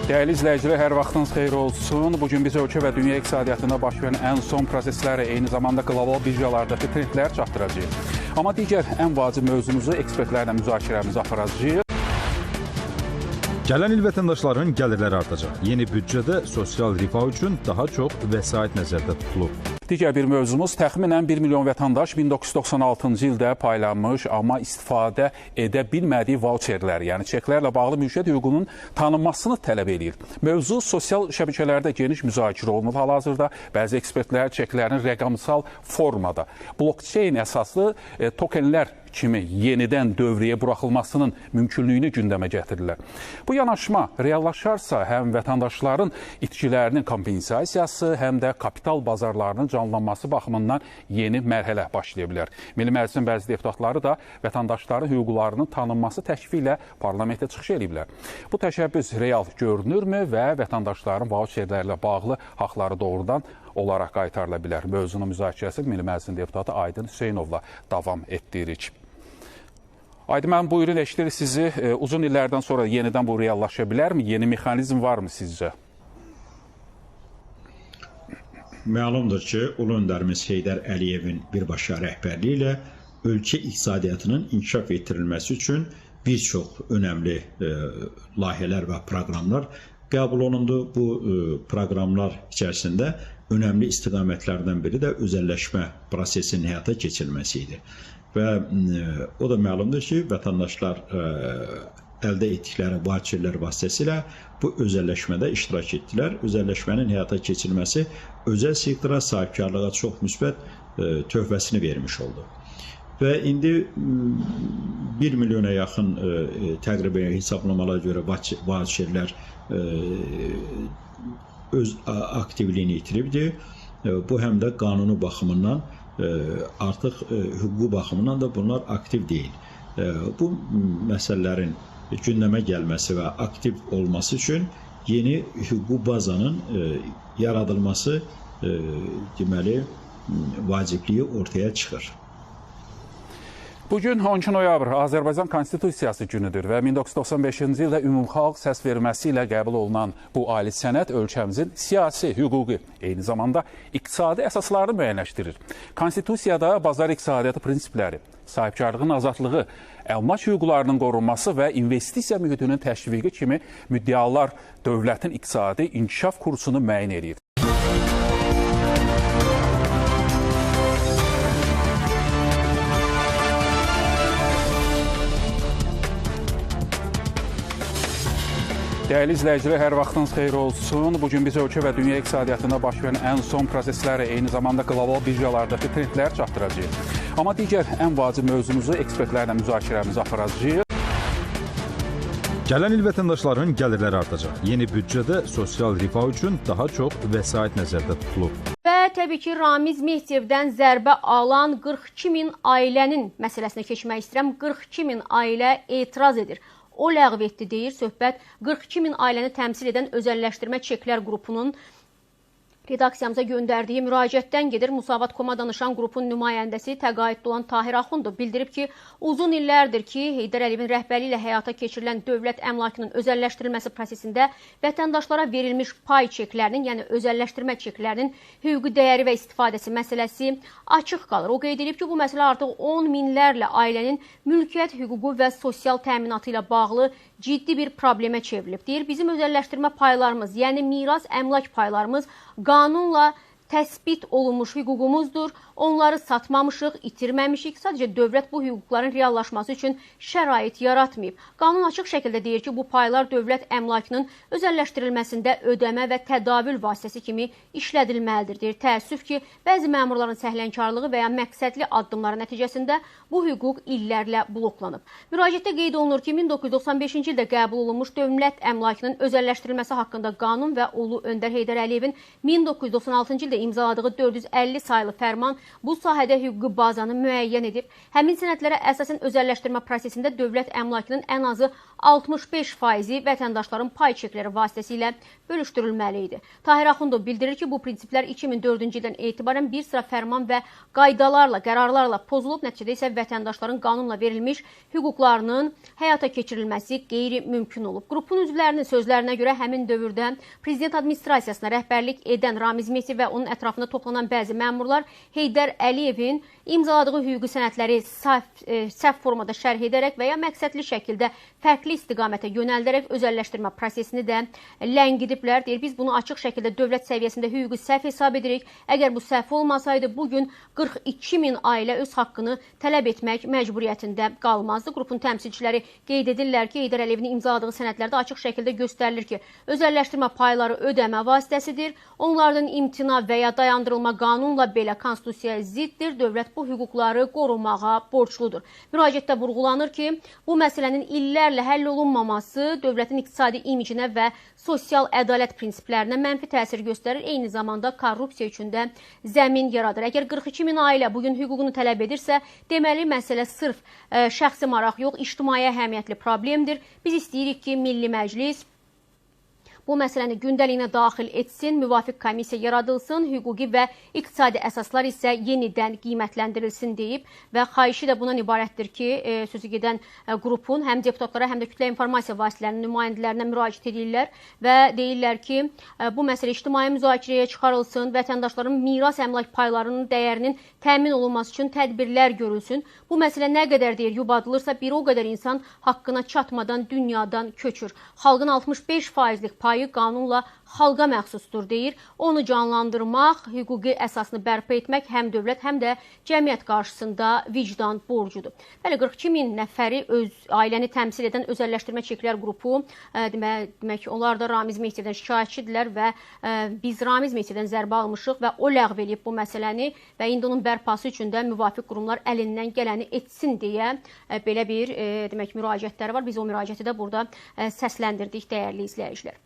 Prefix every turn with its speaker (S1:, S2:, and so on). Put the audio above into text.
S1: Dəyərli izləyicilər, hər vaxtınız xeyir olsun. Bugün biz ölkə və dünya iqtisadiyyatında baş verən ən son prosesləri, eyni zamanda qlobal birjalardakı trendlər çatdıracağıq. Amma digər ən vacib mövzumuzu ekspertlərlə müzakirəmizi aparacağıq.
S2: Gələn il vətəndaşların gəlirləri artacaq. Yeni büdcədə sosial rifah üçün daha çox vəsait nəzərdə tutulub.
S1: Digər bir mövzumuz təxminən 1 milyon vətəndaş 1996-cı ildə paylanmış, amma istifadə edə bilmədiyi vauçerlər, yəni çeklərlə bağlı mülkiyyət hüququnun tanınmasını tələb edir. Mövzu sosial şəbəkələrdə geniş müzakirə olunur hal-hazırda. Bəzi ekspertlər çeklərin rəqəmsal formada, blockchain əsaslı tokenlər kimi yenidən dövrəyə buraxılmasının mümkünlüyünü gündəmə gətirirlər. Bu yanaşma reallaşarsa həm vətəndaşların itkilərinin kompensasiyası, həm də kapital bazarlarının canlanması baxımından yeni mərhələ başlaya bilər. Milli Məclisin bəzi deputatları da vətəndaşların hüquqlarının tanınması təklifi ilə parlamentə çıxış ediblər. Bu təşəbbüs real görünürmü və vətəndaşların vauçerlərlə bağlı haqları doğrudan olaraq qaytarıla bilər? Mövzunun müzakirəsi Milli Məclisin deputatı Aydın Hüseynovla davam etdiririk. Aydın, mən buyurun eşidir sizi. Uzun illərdən sonra yenidən bu reallaşa bilərmi? Yeni mexanizm varmı sizcə?
S3: Məlumdur ki, Ulu Öndərimiz Heydər Əliyevin birbaşa rəhbərliyi ilə ölkə iqtisadiyyatının inkişaf etdirilməsi üçün bir çox önəmli layihələr və proqramlar qəbul olundu. Bu proqramlar içərisində önəmli istiqamətlərdən biri də özəlləşmə prosesinin həyata keçirilməsi idi. Və o da məlumdur ki, vətəndaşlar əldə etdikləri vauçerlər vasitəsilə bu özəlləşmədə iştirak etdilər. Özəlləşmənin həyata keçirilməsi özəl sektora sahibkarlığa çox müsbət töhfəsini vermiş oldu. Və indi 1 milyona yaxın təqribən hesablamalara görə vauçerlər öz aktivliyini itiribdir. Bu həm də qanunu baxımından artıq hüquqi baxımından da bunlar aktiv deyil. Bu məsələlərin gündəmə gəlməsi və aktiv olması üçün yeni hüquqi bazanın yaradılması deməli vacibliyi ortaya çıxır.
S1: Bugün 12 noyabr Azərbaycan Konstitusiyası günüdür və 1995-ci ildə ümumxalq səs verməsi ilə qəbul olunan bu ali sənəd ölkəmizin siyasi, hüquqi, eyni zamanda iqtisadi əsaslarını müəyyənləşdirir. Konstitusiyada bazar iqtisadiyyatı prinsipləri, sahibkarlığın azadlığı, əmlak hüquqlarının qorunması və investisiya mühitinin təşviqi kimi müddəalar dövlətin iqtisadi inkişaf kursunu müəyyən edir. Dəyərli izləyicilər, hər vaxtınız xeyir olsun. Bugün biz ölkə və dünya iqtisadiyyatında baş verən ən son prosesləri, eyni zamanda qlobal birjalardakı trendlər çatdıracağıq. Amma digər ən vacib mövzumuzu ekspertlərlə müzakirəmizi aparacağıq.
S2: Gələn il vətəndaşların gəlirləri artacaq. Yeni büdcədə sosial rifah üçün daha çox vəsait nəzərdə tutulub.
S4: Və təbii ki, Ramiz Mehdiyevdən zərbə alan 42 min ailənin məsələsinə keçmək istəyirəm. 42 min ailə etiraz edir. O ləğv etdi, deyir söhbət 42 min ailəni təmsil edən özəlləşdirmə çeklər qrupunun redaksiyamıza göndərdiyi müraciətdən gedir. Musavat.com-a danışan qrupun nümayəndəsi təqaüddə olan Tahir Axundov bildirib ki, uzun illərdir ki, Heydər Əliyevin rəhbərliyi ilə həyata keçirilən dövlət əmlakının özəlləşdirilməsi prosesində vətəndaşlara verilmiş pay çeklərinin, yəni özəlləşdirmə çeklərinin hüquqi dəyəri və istifadəsi məsələsi açıq qalır. O qeyd edib ki, bu məsələ artıq 10 minlərlə ailənin mülkiyyət hüququ və sosial təminatı ilə bağlı ciddi bir problemə çevrilib. Deyir, bizim özəlləşdirmə paylarımız, yəni miras əmlak paylarımız qanunla təsbit olunmuş hüququmuzdur. Onları satmamışıq, itirməmişik. Sadəcə dövlət bu hüquqların reallaşması üçün şərait yaratmayıb. Qanun açıq şəkildə deyir ki, bu paylar dövlət əmlakının özəlləşdirilməsində ödəmə və tədavül vasitəsi kimi işlədilməlidir. Deyir, təəssüf ki, bəzi məmurların səhlənkarlığı və ya məqsədli addımları nəticəsində bu hüquq illərlə bloklanıb. Müraciətdə qeyd olunur ki, 1995-ci ildə qəbul olunmuş dövlət əmlakının özəlləşdirilməsi haqqında qanun və Ulu Öndər Heydər Əliyevin 1996-cı ildə də imzaladığı 450 saylı fərman bu sahədə hüquqi bazanı müəyyən edib. Həmin sənədlərə əsasən özəlləşdirmə prosesində dövlət əmlakının ən azı 65% vətəndaşların pay çekləri vasitəsilə bölüşdürülməli idi. Tahir Axundov bildirir ki, bu prinsiplər 2004-cü ildən etibarən bir sıra fərman və qaydalarla, qərarlarla pozulub, nəticədə isə vətəndaşların qanunla verilmiş hüquqlarının həyata keçirilməsi qeyri-mümkün olub. Qrupun üzvlərinin sözlərinə görə həmin dövrdə Prezident administrasiyasına rəhbərlik edən Ramiz Mehdi və onun ətrafında toplanan bəzi məmurlar Heydər Əliyevin imzaladığı hüquqi sənədləri səhv formada şərh edərək və ya məqsədli şəkildə fərqli istiqamətə yönəldərək özəlləşdirmə prosesini də ləngidiblər. Deyir, biz bunu açıq şəkildə dövlət səviyyəsində hüquqi səhv hesab edirik. Əgər bu səhv olmasaydı, bugün 42 min ailə öz haqqını tələb etmək məcburiyyətində qalmazdı. Qrupun təmsilçiləri qeyd edirlər ki, Heydər Əliyevin imzaladığı sənədlərdə açıq şəkildə göstərilir ki, özəlləşdirmə payları ödəmə vasitəsidir. Onlardan imtina və ya dayandırılma qanunla belə konstitusiyaya ziddir. Dövlət bu hüquqları qorumağa borcludur. Müraciətdə vurğulanır ki, bu məsələnin illərlə həll olunmaması dövlətin iqtisadi imicinə və sosial ədalət prinsiplərinə mənfi təsir göstərir. Eyni zamanda korrupsiya üçün də zəmin yaradır. Əgər 42 min ailə bugün hüququnu tələb edirsə, deməli məsələ sırf şəxsi maraq yox, ictimai əhəmiyyətli problemdir. Biz istəyirik ki, Milli Məclis bu məsələni gündəliyinə daxil etsin, müvafiq komissiya yaradılsın, hüquqi və iqtisadi əsaslar isə yenidən qiymətləndirilsin deyib və xahişi də bundan ibarətdir ki, sözü gedən qrupun həm deputatlara, həm də kütlə informasiya vasitələrinin nümayəndələrinə müraciət edirlər və deyirlər ki, bu məsələ ictimai müzakirəyə çıxarılsın, vətəndaşların miras əmlak paylarının dəyərinin təmin olunması üçün tədbirlər görülsün. Bu məsələ nə qədər deyir, yubadılırsa, bir o qədər insan haqqına çatmadan dünyadan köçür. Xalqın 65%lik payı qanunla xalqa məxsusdur deyir. Onu canlandırmaq, hüquqi əsasını bərpa etmək həm dövlət, həm də cəmiyyət qarşısında vicdan borcudur. Bəli, 42 min nəfəri ailəni təmsil edən özəlləşdirmə çeklər qrupu, demək, onlar da Ramiz Mehdidən şikayətçidirlər və biz Ramiz Mehdidən zərbə almışıq və o ləğv edib bu məsələni və indi onun bərpası üçün də müvafiq qurumlar əlindən gələni etsin deyə belə bir demək müraciətləri var. Biz o müraciəti də burada səsləndirdik, dəyərli izləyicilər.